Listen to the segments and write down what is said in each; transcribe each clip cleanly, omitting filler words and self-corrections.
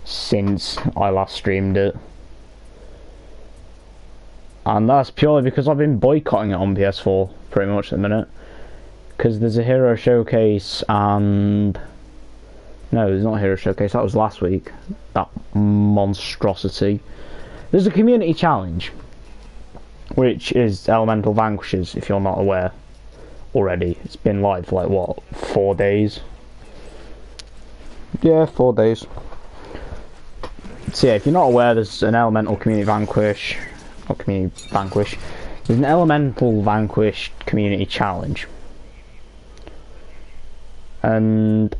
since I last streamed it. And that's purely because I've been boycotting it on PS4 pretty much at the minute. Because there's a Hero Showcase and... No, there's not a Hero Showcase, that was last week. That monstrosity. There's a community challenge, which is Elemental Vanquishes, if you're not aware already. It's been live for like, what, 4 days? Yeah, 4 days. So yeah, if you're not aware, there's an Elemental Community Vanquish, not Community Vanquish, there's an Elemental Vanquish Community Challenge. And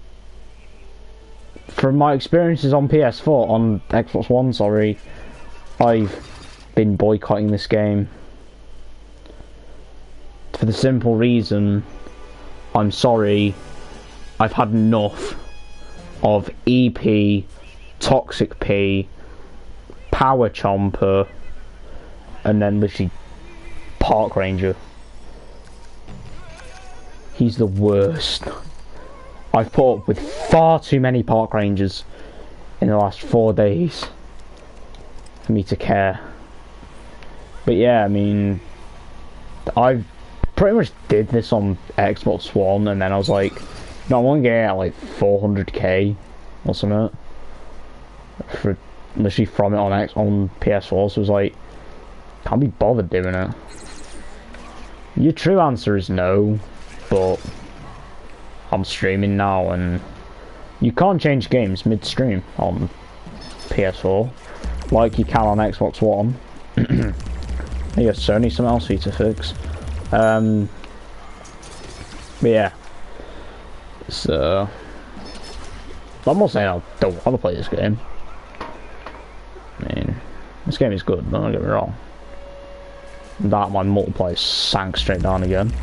from my experiences on PS4, on Xbox One, sorry, I've been boycotting this game. For the simple reason, I'm sorry, I've had enough of EP, Toxic P, Power Chomper, and then literally Park Ranger. He's the worst. I've put up with far too many Park Rangers in the last 4 days for me to care. But yeah, I mean, I've pretty much did this on Xbox One, and then I was like, no, I want to get at like 400k or something for literally from it on PS4. So it was like, can't be bothered doing it. Your true answer is no, but I'm streaming now, and you can't change games mid-stream on PS4 like you can on Xbox One. Yeah, Sony, something else for you to fix. But yeah, so I'm not saying I don't want to play this game. I mean, this game is good, don't get me wrong. That my multiplayer sank straight down again.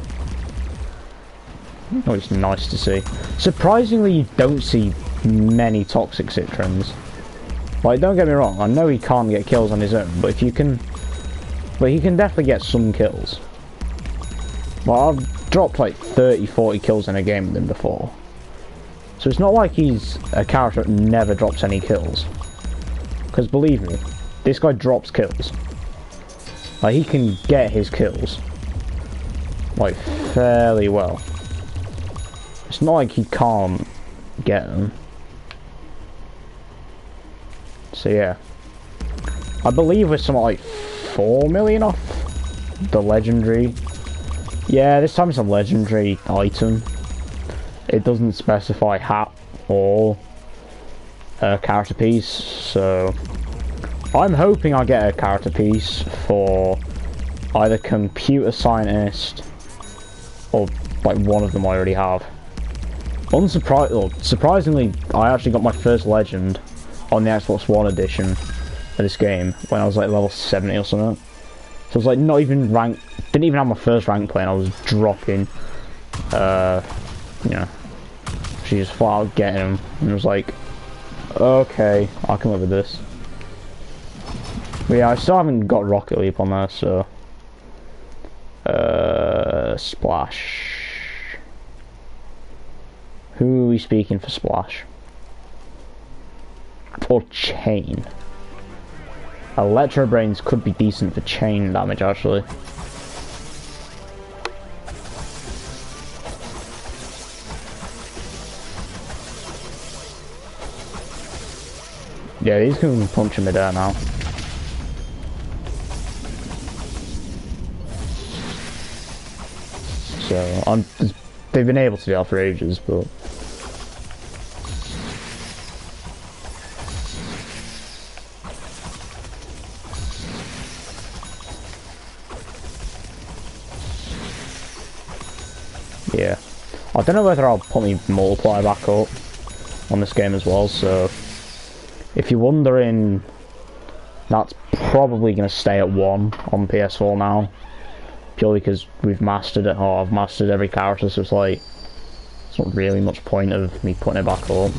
Oh, it's nice to see. Surprisingly, you don't see many toxic Citrons. Like, don't get me wrong, I know he can't get kills on his own, but if you can, but he can definitely get some kills. Well, I've dropped like 30-40 kills in a game with him before. So it's not like he's a character that never drops any kills. Because believe me, this guy drops kills. Like, he can get his kills. Like, fairly well. It's not like he can't get them. So yeah. I believe we're something like 4 million off the legendary. Yeah, this time it's a legendary item. It doesn't specify hat or character piece, so I'm hoping I get a character piece for either computer scientist or like one of them I already have. Surprisingly, I actually got my first legend on the Xbox One edition of this game when I was like level 70 or something. So I was like not even rank, didn't even have my first rank play, and I was dropping, you know, she just flat out getting him, and it was like, okay, I can live with this. But yeah, I still haven't got Rocket Leap on there, so Splash. Who are we speaking for Splash? Or Chain? Electro Brains could be decent for chain damage, actually. Yeah, these can punch him mid-air now. So, they've been able to do that for ages, but... yeah. I don't know whether I'll put my multiplier back up on this game as well, so if you're wondering, that's probably going to stay at 1 on PS4 now, purely because we've mastered it, or I've mastered every character, so it's like, it's not really much point of me putting it back up.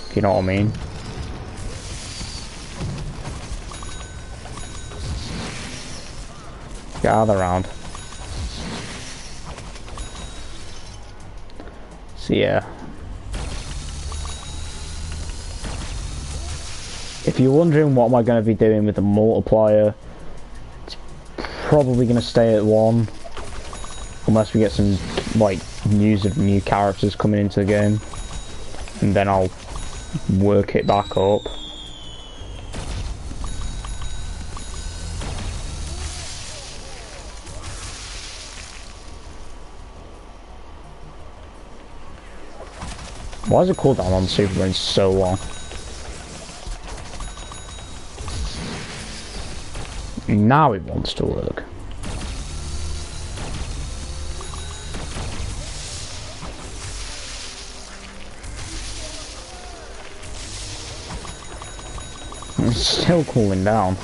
If you know what I mean. Gather round. So yeah. if you're wondering what am I going to be doing with the multiplier, it's probably going to stay at 1. Unless we get some, like, news of new characters coming into the game. And then I'll work it back up. Why is the cooldown on the Super Range so long? Now it wants to work. It's still cooling down.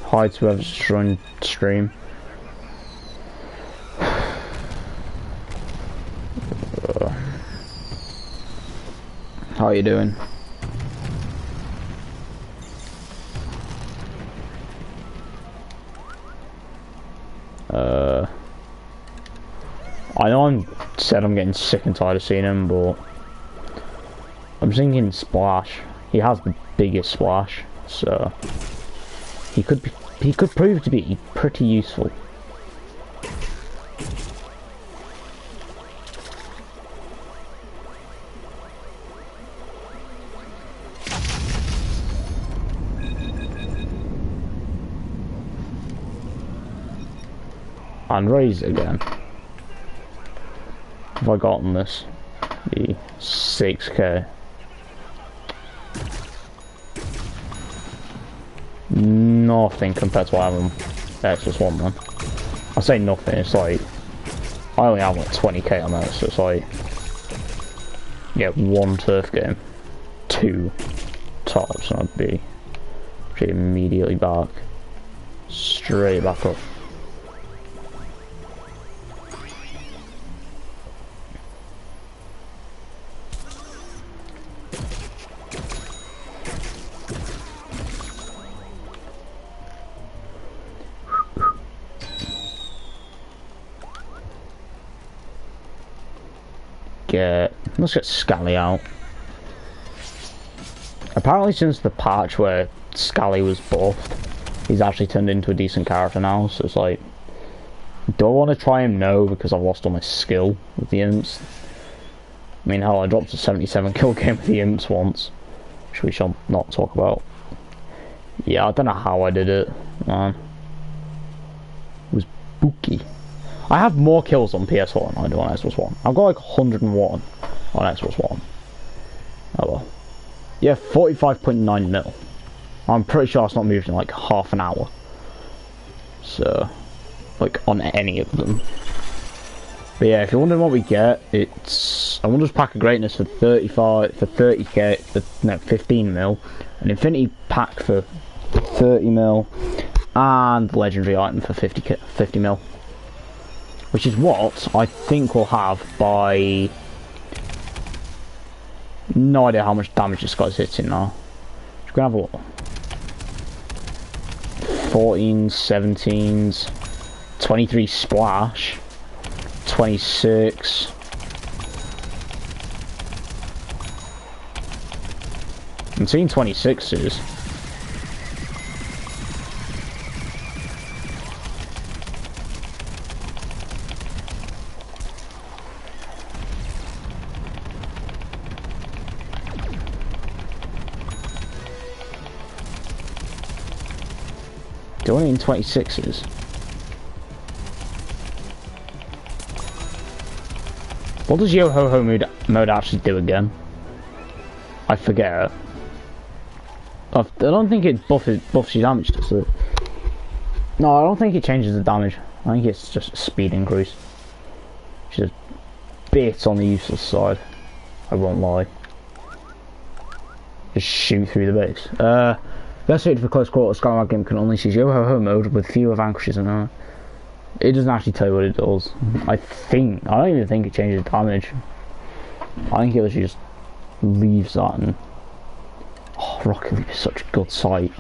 Hi to whoever's joined stream. How are you doing? I know I'm getting sick and tired of seeing him, but I'm thinking Splash. He has the biggest splash, so he could prove to be pretty useful. And raise again. Have I gotten this? The 6k. Nothing compared to what I have on Xbox 1, man. I say nothing, it's like I only have like 20k on that, so it's like, yeah, 1 turf game, 2 tops, and I'd be immediately back, straight back up. Let's get Scally out. Apparently since the patch where Scally was buffed, he's actually turned into a decent character now, so it's like, do I want to try him? No, because I've lost all my skill with the imps. I mean, hell, I dropped a 77 kill game with the imps once, which we shall not talk about. Yeah, I don't know how I did it, man. It was booky. I have more kills on PS4 than I do on Xbox One. I've got like 101 on Xbox One. Oh well. Yeah, 45.9 mil. I'm pretty sure it's not moved in like half an hour. So, like on any of them. But yeah, if you're wondering what we get, it's a Wondrous Pack of Greatness for 30k, no, 15 mil, an Infinity Pack for 30 mil, and the Legendary Item for 50 mil. Which is what I think we'll have by... No idea how much damage this guy's hitting now. Just gonna have a look. 14s, 17s, 23 splash, 26. I'm seeing 26s. Only in 26s. What does Yo-Ho-Ho mode actually do again? I forget. I don't think it buffs your damage, does it? No, I don't think it changes the damage. I think it's just a speed increase. Which is a bit on the useless side. I won't lie. Just shoot through the base. Best suited for close quarters, Skyward Game can only use Yo-Ho-Ho mode with fewer vanquishes and all. It doesn't actually tell you what it does. I don't even think it changes damage. I think it literally just leaves that and... Oh, Rocket League is such a good sight.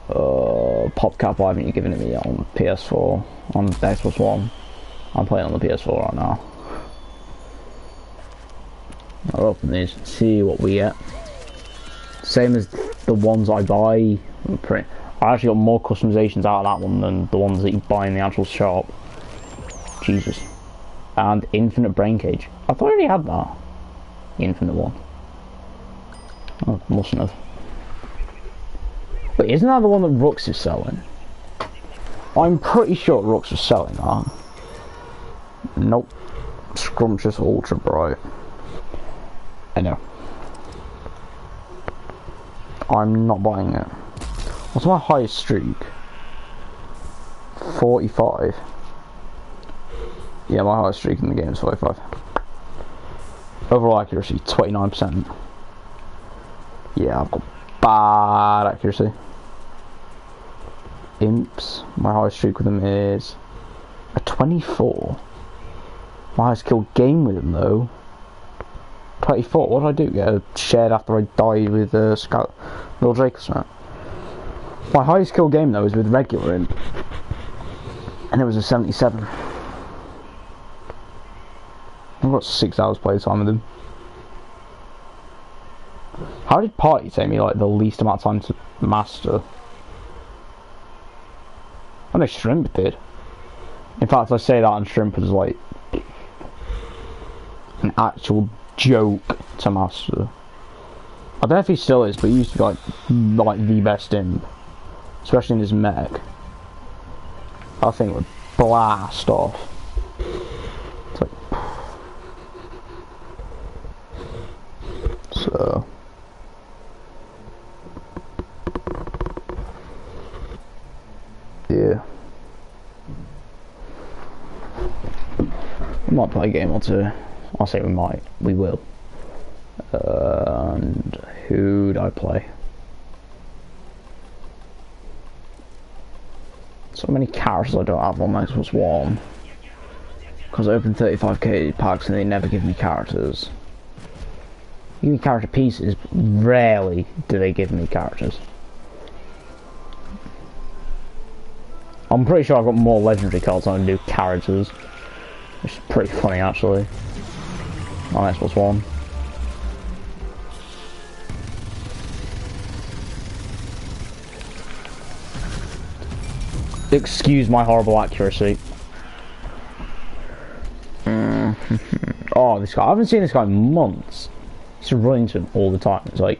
PopCap, why haven't you given it me on PS4? On Xbox One. I'm playing on the PS4 right now. I'll open these and see what we get. Same as the ones I buy. I actually got more customizations out of that one than the ones that you buy in the actual shop. Jesus. And infinite brain cage. I thought I already had that. Infinite one. Oh, mustn't have. Wait, isn't that the one that Rux is selling? I'm pretty sure Rux was selling that. Nope. Scrumptious Ultra Bright. I know. I'm not buying it. What's my highest streak? 45. Yeah, my highest streak in the game is 45. Overall accuracy, 29%. Yeah, I've got bad accuracy. Imps, my highest streak with them is a 24. My highest kill game with them though, 24. What did I do? Yeah, shared after I died with Scout, Lil Drake or something. My highest kill game though is with regular imp, and it was a 77. I've got 6 hours play time with him. How did Party take me like the least amount of time to master? I know Shrimp did. In fact, I say that, and Shrimp was like an actual joke to master. I don't know if he still is, but he used to be like the best imp, especially in his mech. That thing would blast off. It's like, so. Yeah. We might play a game or two. I'll say we might. We will. And who'd I play? So many characters I don't have on Xbox One. Because I open 35k packs and they never give me characters. Give me character pieces, but rarely do they give me characters. I'm pretty sure I've got more legendary cards than I do characters. Which is pretty funny actually. On Xbox One. Excuse my horrible accuracy. Oh, this guy. I haven't seen this guy in months. He's running to him all the time. It's like,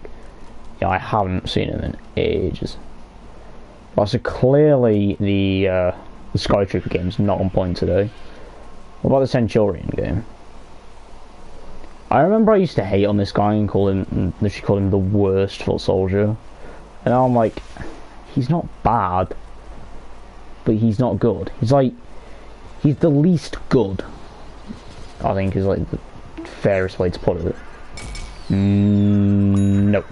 yeah, I haven't seen him in ages. But so clearly the Sky Trooper game's not on point today. What about the Centurion game? I remember I used to hate on this guy and literally call him the worst foot soldier. And now I'm like, he's not bad, but he's not good. He's like, he's the least good, I think is like the fairest way to put it. Nope.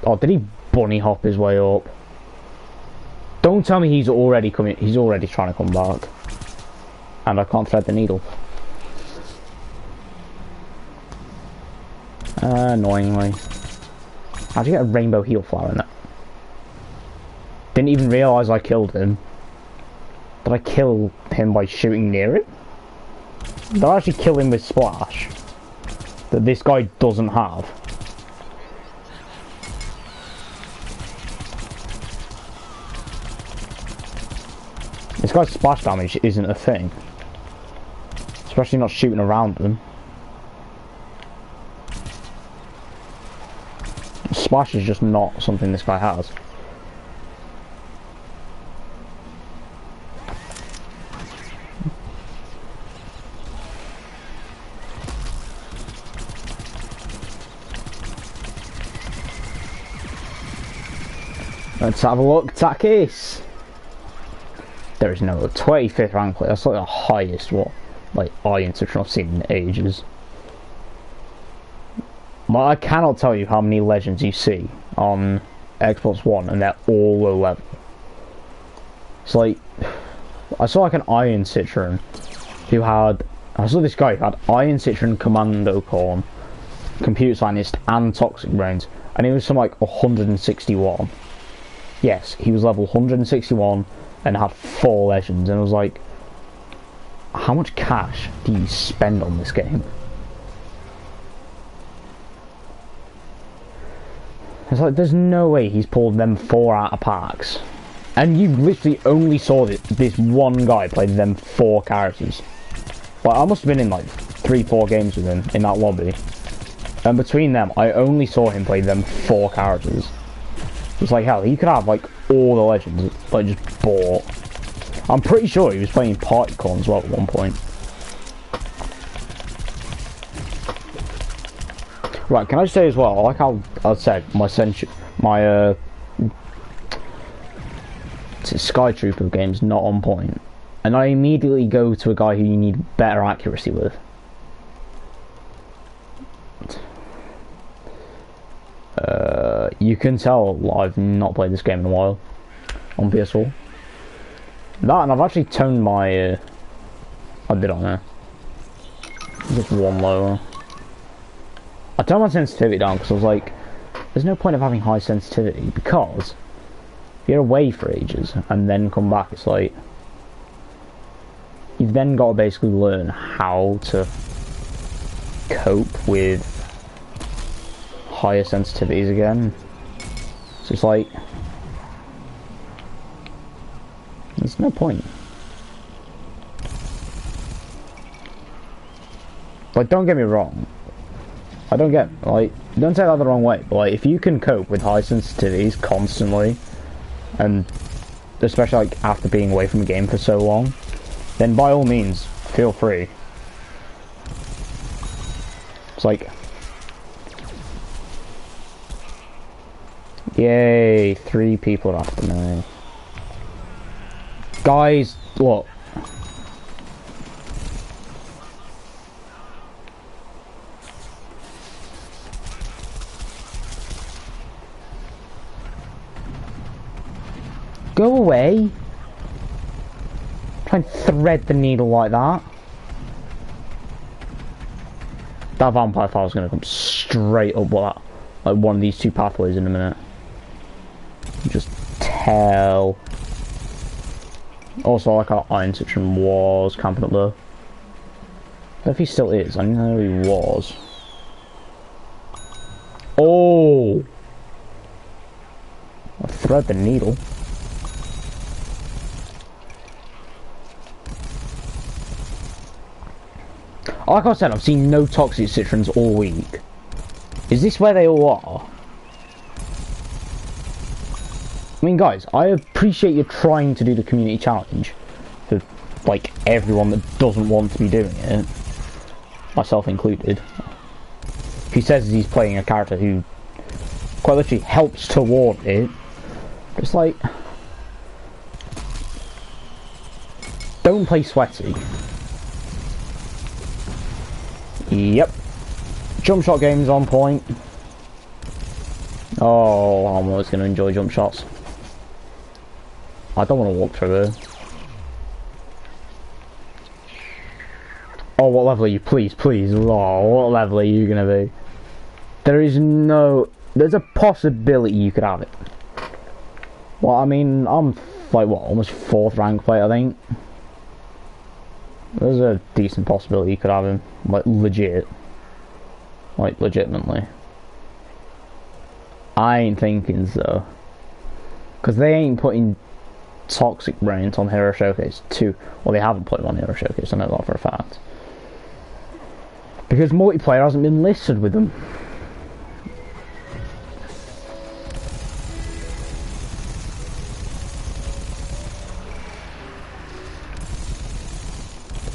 Oh, did he bunny hop his way up? Don't tell me he's already coming. He's already trying to come back, and I can't thread the needle. Annoyingly. How'd you get a rainbow heal flower in that? Didn't even realise I killed him. Did I kill him by shooting near him? Did I actually kill him with Splash? That this guy doesn't have. This guy's splash damage isn't a thing. Especially not shooting around them. Splash is just not something this guy has. Let's have a look, Takis. There is no 25th rank player. That's like the highest Iron Citrus I've seen in ages. I cannot tell you how many legends you see on Xbox One, and they're all low level. It's like, I saw like an Iron Citron who had, I saw this guy who had Iron Citron, Commando Corn, Computer Scientist, and Toxic Brains, and he was some like 161. Yes, he was level 161, and have 4 legends, and I was like, how much cash do you spend on this game? It's like, there's no way he's pulled them 4 out of packs. And you literally only saw this one guy play them 4 characters. Like, I must have been in like 3-4 games with him in that lobby. And between them, I only saw him play them 4 characters. It's like, hell, he could have like all the legends, like just bought. I'm pretty sure he was playing Partycorn as well at one point. Right, can I say as well, I like how I said my Sky Trooper game's not on point, and I immediately go to a guy who you need better accuracy with. You can tell I've not played this game in a while on PS4. That, and I've actually toned my I did on there. Just one lower. I turned my sensitivity down because I was like, there's no point of having high sensitivity, because if you're away for ages and then come back, it's like you've then got to basically learn how to cope with higher sensitivities again. So it's like, there's no point. Like, don't get me wrong, I don't get, like, don't take that the wrong way, but like, if you can cope with high sensitivities constantly, and especially like after being away from the game for so long, then by all means, feel free. It's like, yay, 3 people after me. Guys, look. Go away. Try and thread the needle like that. That vampire file is going to come straight up like one of these 2 pathways in a minute. Just tell. Also, I like how Iron Citron was camping up there. I don't know if he still is. I know he was. Oh! I thread the needle. Like I said, I've seen no toxic citrons all week. Is this where they all are? I mean, guys, I appreciate you trying to do the community challenge for, like, everyone that doesn't want to be doing it, myself included. He says he's playing a character who quite literally helps toward it. It's like, don't play sweaty. Yep. Jump shot game's on point. Oh, I'm always going to enjoy jump shots. I don't want to walk through there. Oh, what level are you? Please, please. Oh, what level are you going to be? There's a possibility you could have it. Well, I mean, I'm like, what, almost 4th rank player, I think. There's a decent possibility you could have him, like, legit. Like, legitimately. I ain't thinking so. Because they ain't putting Toxic Brains on Hero Showcase 2. Well, they haven't put him on Hero Showcase, I know that for a fact. Because multiplayer hasn't been listed with them.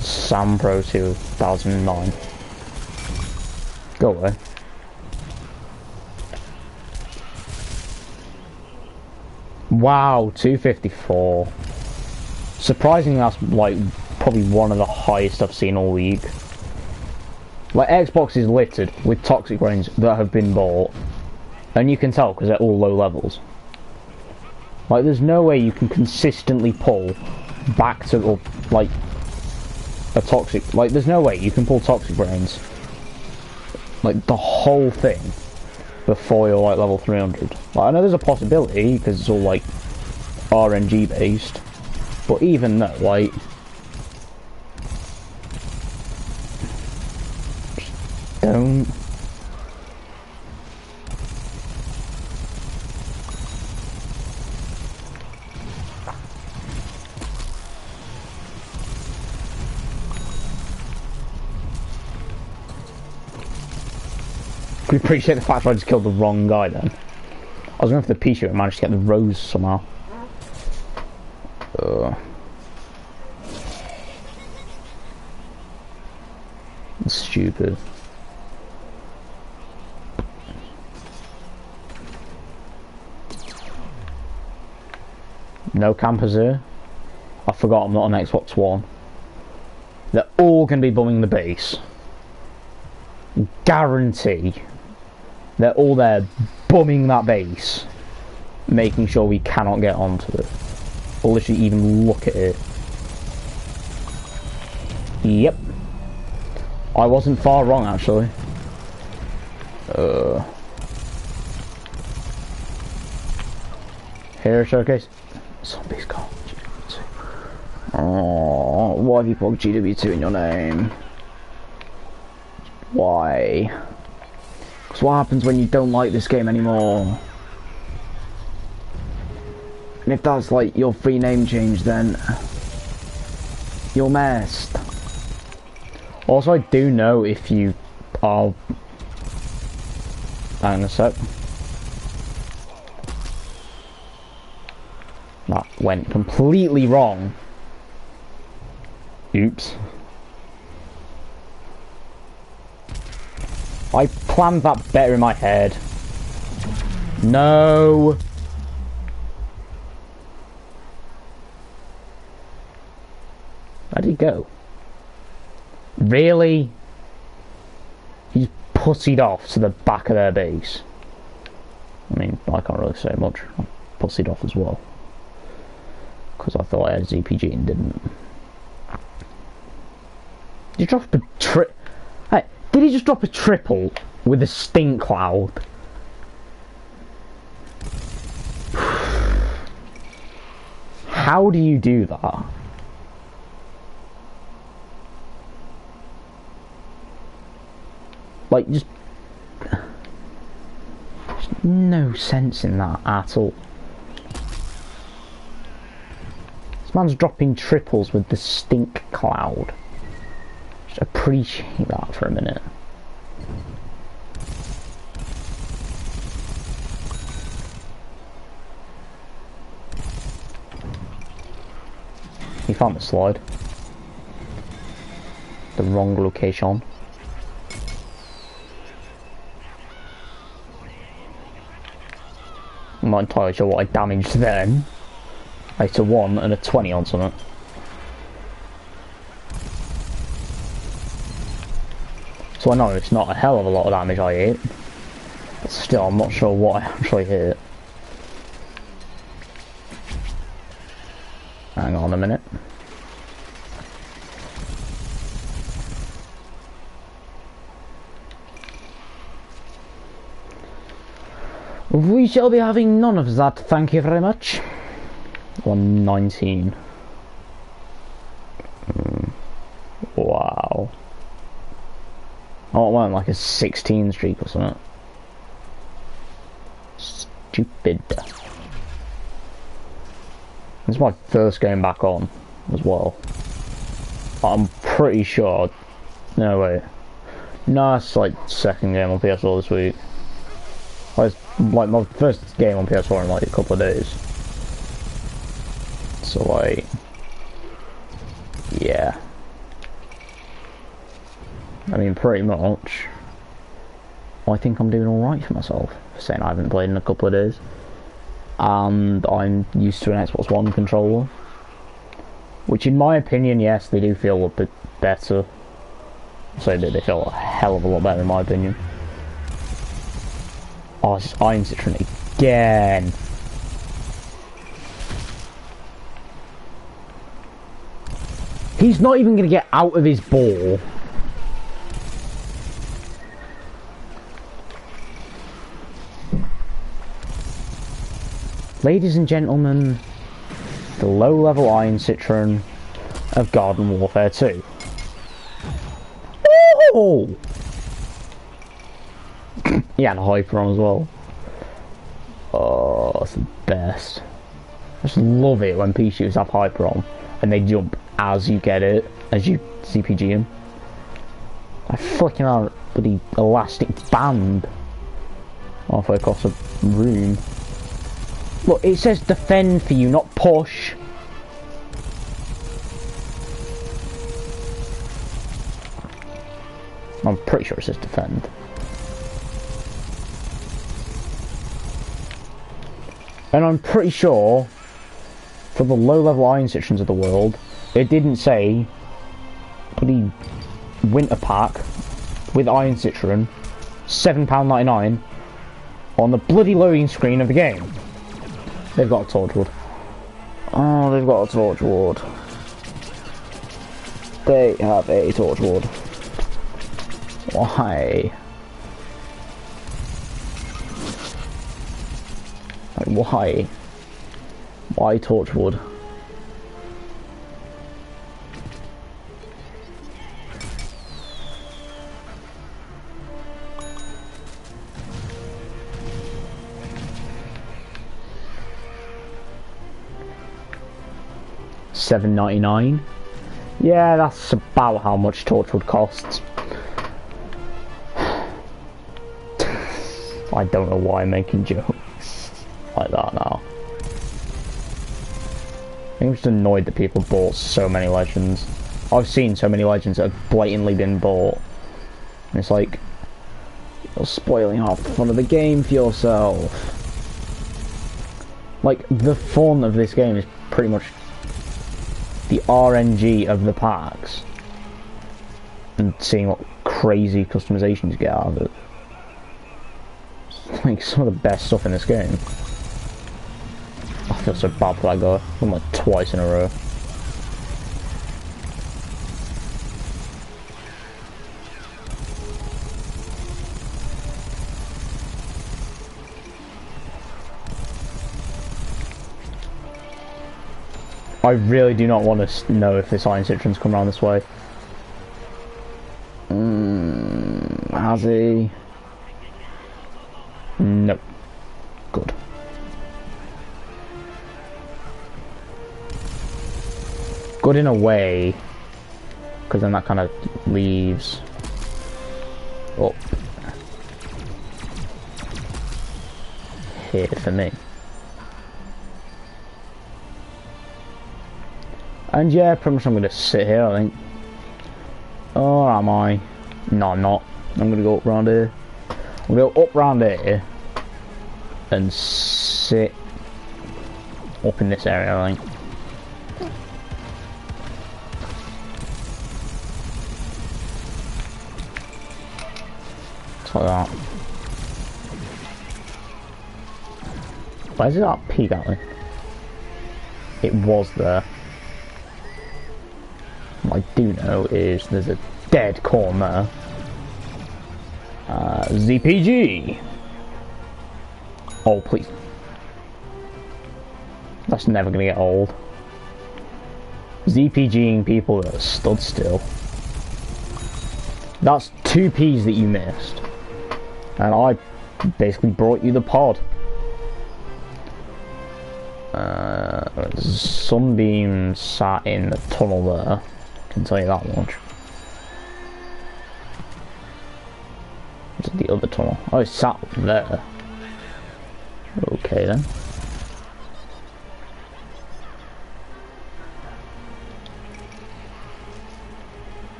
Sam Pro 2009. Go away. Wow, 254. Surprisingly, that's like probably one of the highest I've seen all week. Like, Xbox is littered with Toxic Brains that have been bought, and you can tell because they're all low levels. Like, there's no way you can consistently pull back to, or like, a Toxic, like, there's no way you can pull Toxic Brains, like, the whole thing before you're like level 300. Like, I know there's a possibility because it's all like RNG based, But even though, like, don't. We appreciate the fact that I just killed the wrong guy then. I was going for the pea shooter and managed to get the rose somehow. That's stupid. No campers here. I forgot I'm not on Xbox One. They're all going to be bumming the base. Guarantee. They're all there bumming that base, making sure we cannot get onto it, or literally even look at it. Yep. I wasn't far wrong, actually. Here, showcase. Zombies gone. GW2. Oh, why have you put GW2 in your name? Why? Because what happens when you don't like this game anymore? And if that's like your free name change, then you're messed. Also, I do know if you are... Hang on a sec. That went completely wrong. Oops. I planned that better in my head. No. Where'd he go? Really? He's pussied off to the back of their base. I mean, I can't really say much. I pussied off as well. Because I thought I had a ZPG and didn't. You dropped a Hey, did he just drop a triple with a stink cloud? How do you do that? Like, there's no sense in that at all. This man's dropping triples with the stink cloud. Just appreciate that for a minute. He found the slide. The wrong location. I'm not entirely sure what I damaged then. Like a 1 and a 20 on something. So I know it's not a hell of a lot of damage I hit. But still, I'm not sure what I actually hit. Hang on a minute. We shall be having none of that, thank you very much. 119. Wow. Oh, it went like a 16 streak or something. Stupid. This is my first game back on as well. I'm pretty sure. No, wait. No, it's like second game on PS4 this week. It's like my first game on PS4 in like a couple of days. So like, yeah. I mean, pretty much. I think I'm doing alright for myself, for saying I haven't played in a couple of days. And I'm used to an Xbox One controller. Which in my opinion, yes, they do feel a bit better. So they feel a hell of a lot better in my opinion. Oh, it's just Iron Citron again. He's not even going to get out of his ball. Ladies and gentlemen, the low-level Iron Citron of Garden Warfare 2. Oh! He had a Hyper on as well. Oh, that's the best. I just love it when pea shooters have Hyper on and they jump as you get it, as you CPG him. Like flicking out bloody elastic band halfway across a room. Look, it says defend for you, not push. I'm pretty sure it says defend. And I'm pretty sure, for the low-level Iron Citrons of the world, it didn't say bloody winter pack with Iron Citron, £7.99 on the bloody loading screen of the game. They've got a Torchwood. Oh, they've got a Torchwood. They have a Torchwood. Why? Like, why? Why Torchwood? $7.99. Yeah, that's about how much Torchwood costs. I don't know why I'm making jokes like that now. I'm just annoyed that people bought so many Legends. I've seen so many Legends that have blatantly been bought. And it's like, you're spoiling half the fun of the game for yourself. Like, the fun of this game is pretty much the RNG of the packs. And seeing what crazy customizations you get out of it. It's like some of the best stuff in this game. I feel so bad for that guy. I'm like twice in a row. I really do not want to know if this Iron Citron's come around this way. Has he? Nope. Good. Good in a way, because then that kind of leaves up here for me. And yeah, pretty much I'm going to sit here, I think. Or am I? No, I'm not. I'm going to go up round here. I'm going to go up round here and sit up in this area, I think. Just like that. Where's that peak at? It was there. What I do know is there's a dead corn there. ZPG! Oh, please. That's never gonna get old. ZPGing people that are stood still. That's 2 Ps that you missed. And I basically brought you the pod. Sunbeam sat in the tunnel there. I can tell you that much. What's the other tunnel? Oh, it sat there. Okay then.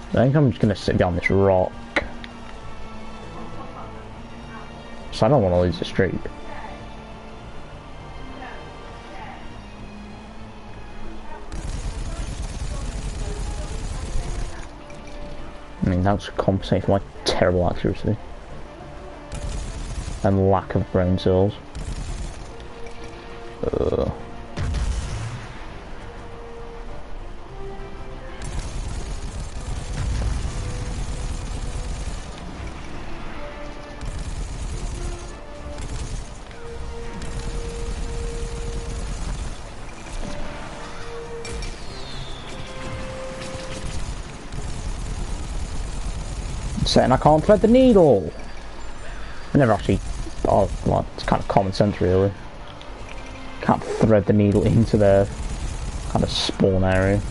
I think I'm just gonna sit down this rock. So I don't want to lose the streak. I mean, that's compensating for my terrible accuracy and lack of brain cells. saying I can't thread the needle. I never actually... Oh, well, it's kind of common sense, really. Can't thread the needle into their kind of spawn area.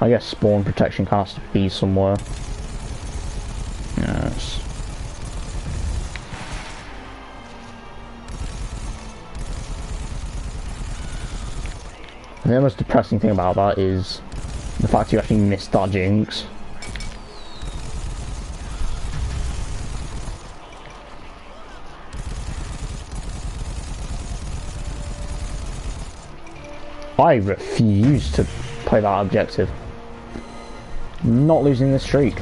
I guess spawn protection has to be somewhere. Yes. And the most depressing thing about that is the fact you actually missed that jinx. I refuse to play that objective. I'm not losing this streak.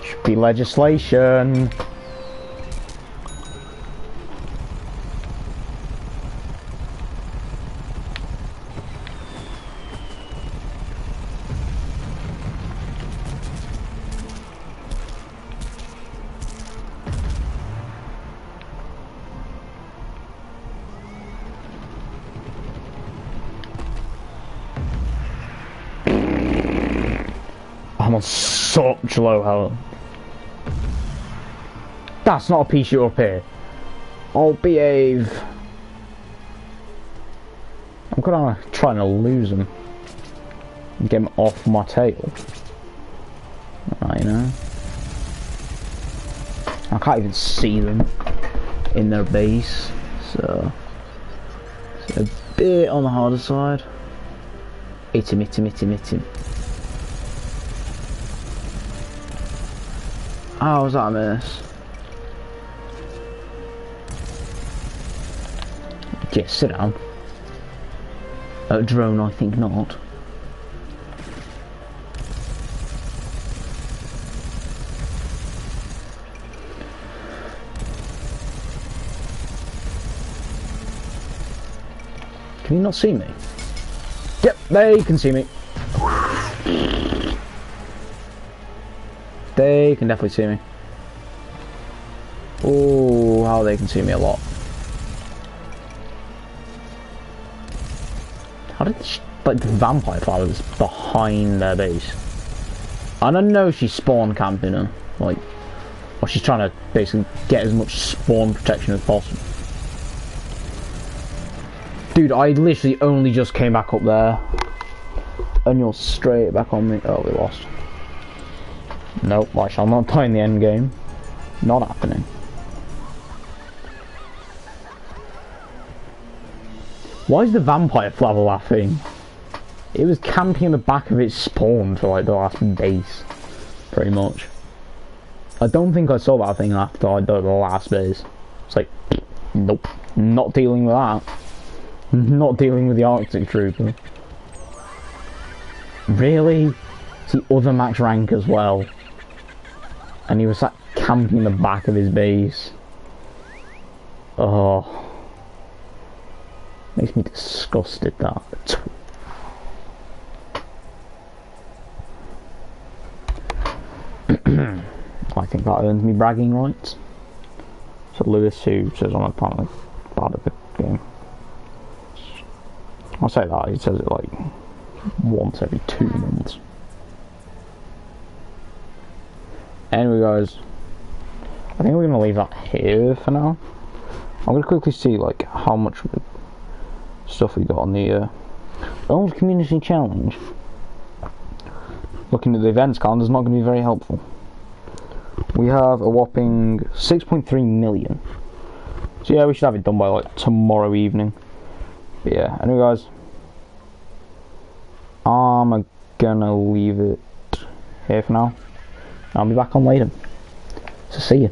Should be legislation. I'm on such low health. That's not a pea shooter up here. I'll behave. I'm gonna try to lose him and get him off my tail. Right, you know. I can't even see them in their base, so it's a bit on the harder side. Hit him, hit him, hit him, hit him. Oh, was that a miss? Yeah, sit down. A drone, I think not. Can you not see me? Yep, they can see me. They can definitely see me. Oh, how they can see me a lot. How did like the vampire flowers behind their base? And I know she's spawn camping them, like, or she's trying to basically get as much spawn protection as possible. Dude, I literally only just came back up there, and you're straight back on me. Oh, we lost. Nope, I shall not die in the end game. Not happening. Why is the vampire flower laughing? It was camping in the back of its spawn for like the last base, pretty much. I don't think I saw that thing after I did the last base. It's like, nope, not dealing with that. Not dealing with the Arctic Trooper. Really? It's the other max rank as well. And he was like camping in the back of his base. Oh. Makes me disgusted, that. I think that earns me bragging rights. So Lewis, who says I'm apparently bad at the game. I'll say that, he says it like once every 2 months. Anyway guys, I think we're going to leave that here for now. I'm going to quickly see like how much stuff we got on the old community challenge. Looking at the events calendar is not going to be very helpful. We have a whopping 6.3 million. So yeah, we should have it done by like tomorrow evening. But yeah, anyway guys, I'm gonna leave it here for now. I'll be back on later. So see you.